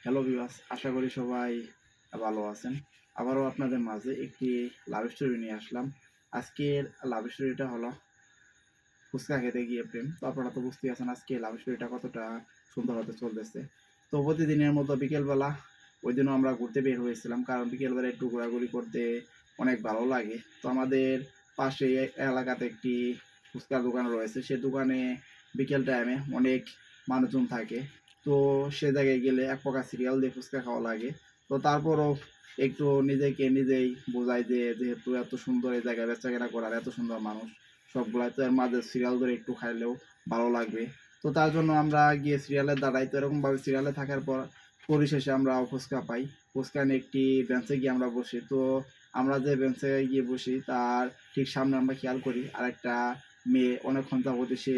Hello viewers, আশা করি সবাই ভালো আছেন। আবারও আপনাদের মাঝে একটি লাভ স্টোরি নিয়ে আসলাম। আজকের লাভ স্টোরিটা হলো ফুচকা খেতে গিয়ে প্রেম। তো আপনারা তো বুঝতেই আছেন আজকে লাভ স্টোরিটা কতটা সুন্দর হতে চলতেছে। তো প্রতিদিনের মতো বিকেলবেলা ওইদিনও আমরা ঘুরতে বের হয়েছিলাম, কারণ বিকেলবেলা একটু ঘোরাঘুরি করতে অনেক ভালো লাগে। তো আমাদের পাশে এলাকাতে একটি ফুচকার দোকান রয়েছে, সে দোকানে বিকেল টাইমে অনেক মানুষজন থাকে। তো সে জায়গায় গেলে এক প্রকার সিরিয়াল দিয়ে ফুচকা খাওয়া লাগে। তো তারপরও একটু নিজেকে নিজেই বোঝাই যে যেহেতু এত সুন্দর এই জায়গায় বেচাকেনা করার এত সুন্দর মানুষ, সবগুলাই তো এর মাঝে সিরিয়াল ধরে একটু খাইলেও ভালো লাগবে। তো তার জন্য আমরা গিয়ে সিরিয়ালে দাঁড়াই। তো এরকমভাবে সিরিয়ালে থাকার পর পরিশেষে আমরা ফুচকা পাই। ফুচকা নিয়ে একটি বেঞ্চে গিয়ে আমরা বসি। তো আমরা যে বেঞ্চে গিয়ে বসি তার ঠিক সামনে আমরা খেয়াল করি আরেকটা মেয়ে অনেকক্ষণ যাবত সে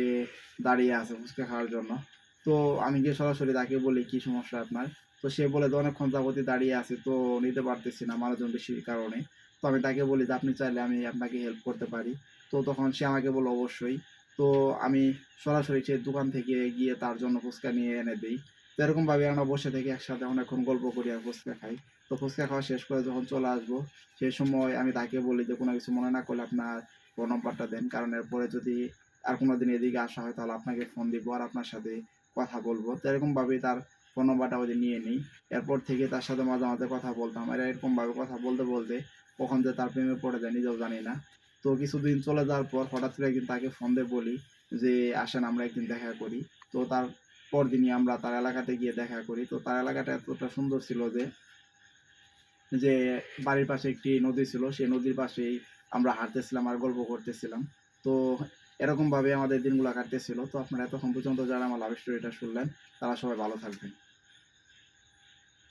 দাঁড়িয়ে আছে ফুচকা খাওয়ার জন্য। তো আমি গিয়ে সরাসরি তাকে বলি, কি সমস্যা আপনার? তো সে বলে যে অনেকক্ষণ যাবতই দাঁড়িয়ে আছি, তো নিতে পারতেছি না মানুষজন বেশির কারণে। তো আমি তাকে বলি যে আপনি চাইলে আমি আপনাকে হেল্প করতে পারি। তো তখন সে আমাকে বলল অবশ্যই। তো আমি সরাসরি সেই দোকান থেকে গিয়ে তার জন্য ফুচকা নিয়ে এনে দিই। তো এরকমভাবে আমরা বসে থেকে একসাথে অনেকক্ষণ গল্প করি আর ফুচকা খাই। তো ফুচকা খাওয়া শেষ করে যখন চলে আসবো, সেই সময় আমি তাকে বলি যে কোনো কিছু মনে না করলে আপনার ফোন নম্বরটা দেন, কারণ এরপরে যদি আর কোনোদিন এদিকে আসা হয় তাহলে আপনাকে ফোন দিব আর আপনার সাথে কথা বলবো। তো এরকমভাবেই তার ফোন নম্বরটা ওইদিন নিয়ে নিই। এরপর থেকে তার সাথে মাঝে মাঝে কথা বলতাম, আর এরকমভাবে কথা বলতে বলতে কখন যে তার প্রেমে পড়ে যায় নিজেও জানি না। তো কিছুদিন চলে যাওয়ার পর হঠাৎ করে একদিন তাকে ফোন দিয়ে বলি যে আসেন আমরা একদিন দেখা করি। তো তার পরদিনই আমরা তার এলাকাতে গিয়ে দেখা করি। তো তার এলাকাটা এতটা সুন্দর ছিল যে যে বাড়ির পাশে একটি নদী ছিল, সেই নদীর পাশেই আমরা হাঁটতেছিলাম আর গল্প করতেছিলাম। তো এরকমভাবে আমাদের দিনগুলা কাটতেছিল। তো আপনারা এতক্ষণ পর্যন্ত যারা আমার লাভ স্টোরিটা শুনলেন, তারা সবাই ভালো থাকবেন।